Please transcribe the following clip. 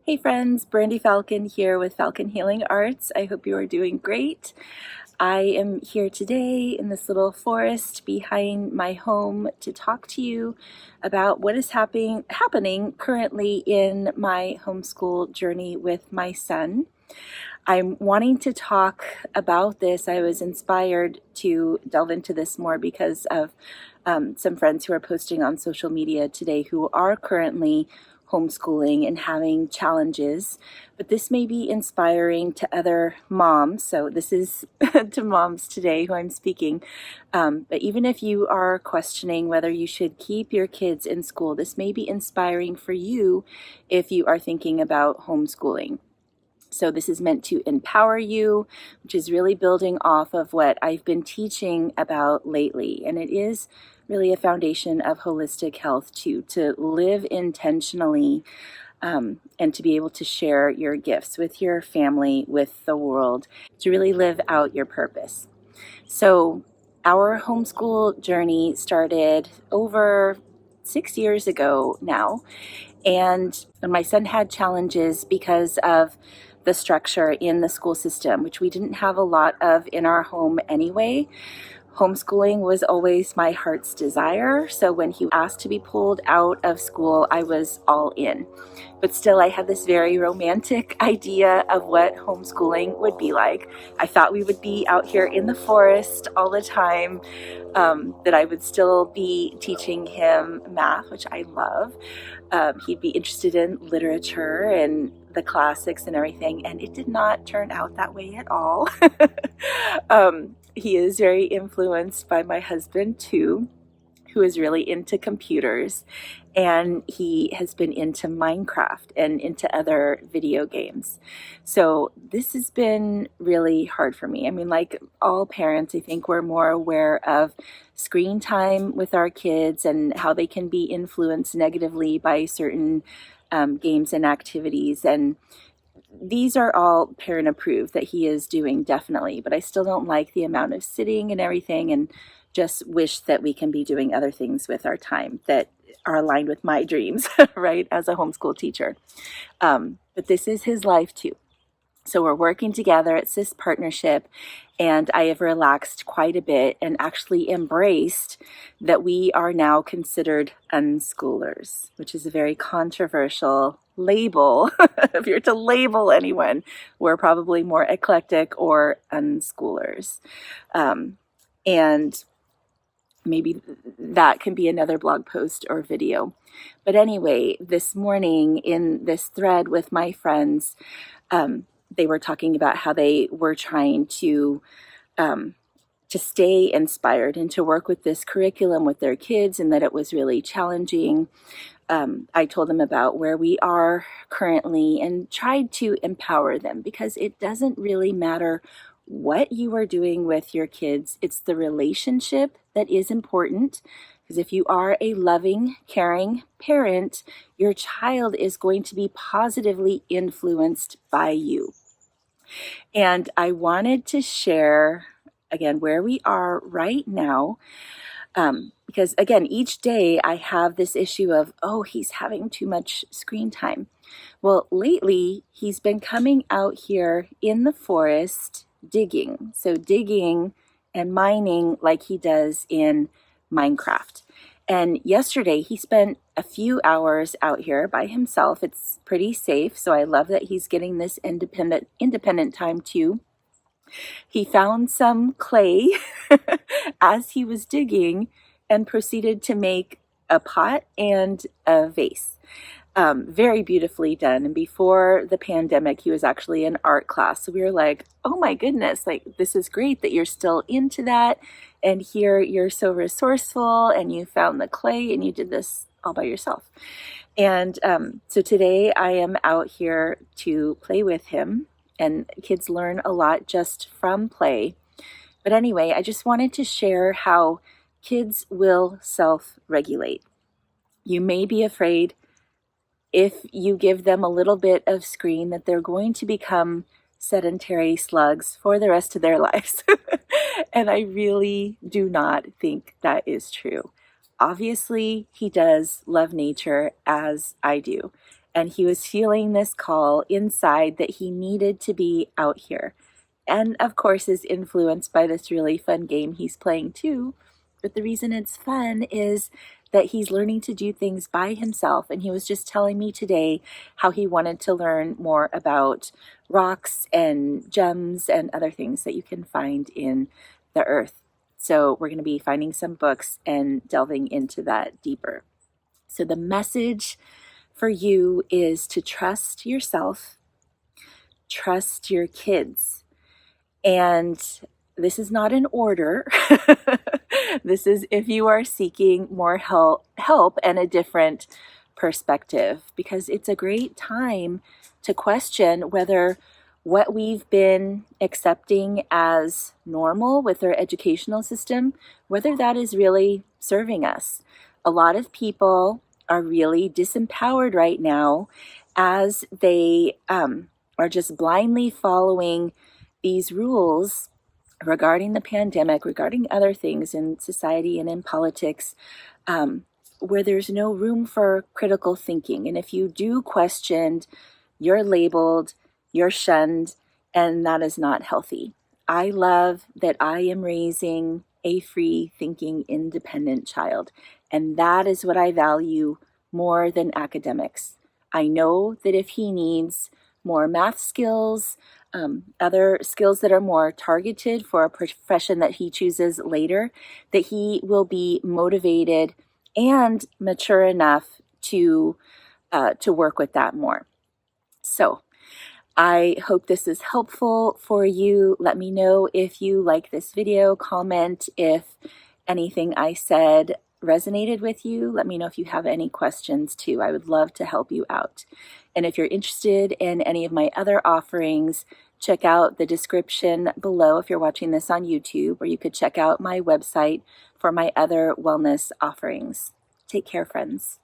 Hey friends, Brandy Falcon here with Falcon Healing Arts. I hope you are doing great. I am here today in this little forest behind my home to talk to you about what is happening currently in my homeschool journey with my son. I'm wanting to talk about this. I was inspired to delve into this more because of some friends who are posting on social media today who are currently homeschooling and having challenges, but this may be inspiring to other moms. So this is to moms today who I'm speaking. But even if you are questioning whether you should keep your kids in school, this may be inspiring for you if you are thinking about homeschooling. So this is meant to empower you, which is really building off of what I've been teaching about lately. And it is really a foundation of holistic health too, to live intentionally and to be able to share your gifts with your family, with the world, to really live out your purpose. So our homeschool journey started over 6 years ago now. And my son had challenges because of the structure in the school system, which we didn't have a lot of in our home anyway. Homeschooling was always my heart's desire. So when he asked to be pulled out of school, I was all in. But still, I had this very romantic idea of what homeschooling would be like. I thought we would be out here in the forest all the time, that I would still be teaching him math, which I love. He'd be interested in literature and the classics and everything, and it did not turn out that way at all. He is very influenced by my husband too, who is really into computers, and he has been into Minecraft and into other video games. So this has been really hard for me. I mean, like all parents, I think we're more aware of screen time with our kids and how they can be influenced negatively by certain games and activities. And these are all parent approved that he is doing, definitely, but I still don't like the amount of sitting and everything, and just wish that we can be doing other things with our time that are aligned with my dreams, right, as a homeschool teacher. But this is his life too. So we're working together. It's this partnership, and I have relaxed quite a bit and actually embraced that we are now considered unschoolers, which is a very controversial label. If you're to label anyone, we're probably more eclectic or unschoolers. And maybe that can be another blog post or video. But anyway, this morning in this thread with my friends, they were talking about how they were trying to stay inspired and to work with this curriculum with their kids, and that it was really challenging. I told them about where we are currently and tried to empower them, because it doesn't really matter what you are doing with your kids. It's the relationship that is important. Because if you are a loving, caring parent, your child is going to be positively influenced by you. And I wanted to share, again, where we are right now. Because again, each day I have this issue of, oh, he's having too much screen time. Well, lately he's been coming out here in the forest digging. So digging and mining like he does in Minecraft. And yesterday he spent a few hours out here by himself. It's pretty safe, so I love that he's getting this independent time too. He found some clay as he was digging and proceeded to make a pot and a vase. Very beautifully done. And before the pandemic, he was actually in art class. So we were like, oh my goodness, like this is great that you're still into that. And here you're so resourceful and you found the clay and you did this all by yourself. And so today I am out here to play with him, and kids learn a lot just from play. But anyway, I just wanted to share how kids will self-regulate. You may be afraid if you give them a little bit of screen that they're going to become sedentary slugs for the rest of their lives. And I really do not think that is true. Obviously, he does love nature as I do. and he was feeling this call inside that he needed to be out here. And of course is influenced by this really fun game he's playing too. But the reason it's fun is that he's learning to do things by himself. And he was just telling me today how he wanted to learn more about rocks and gems and other things that you can find in the earth. So we're going to be finding some books and delving into that deeper. So the message for you is to trust yourself, trust your kids. And this is not an order. This is if you are seeking more help and a different perspective, because it's a great time to question whether what we've been accepting as normal with our educational system, whether that is really serving us. A lot of people are really disempowered right now as they are just blindly following these rules regarding the pandemic, regarding other things in society and in politics, where there's no room for critical thinking. And if you do question, you're labeled, you're shunned, and that is not healthy. I love that I am raising a free thinking, independent child, and that is what I value more than academics. I know that if he needs more math skills, other skills that are more targeted for a profession that he chooses later, that he will be motivated and mature enough to work with that more. So I hope this is helpful for you. Let me know if you like this video. Comment if anything I said resonated with you. Let me know if you have any questions too. I would love to help you out. And if you're interested in any of my other offerings, check out the description below if you're watching this on YouTube, or you could check out my website for my other wellness offerings. Take care, friends.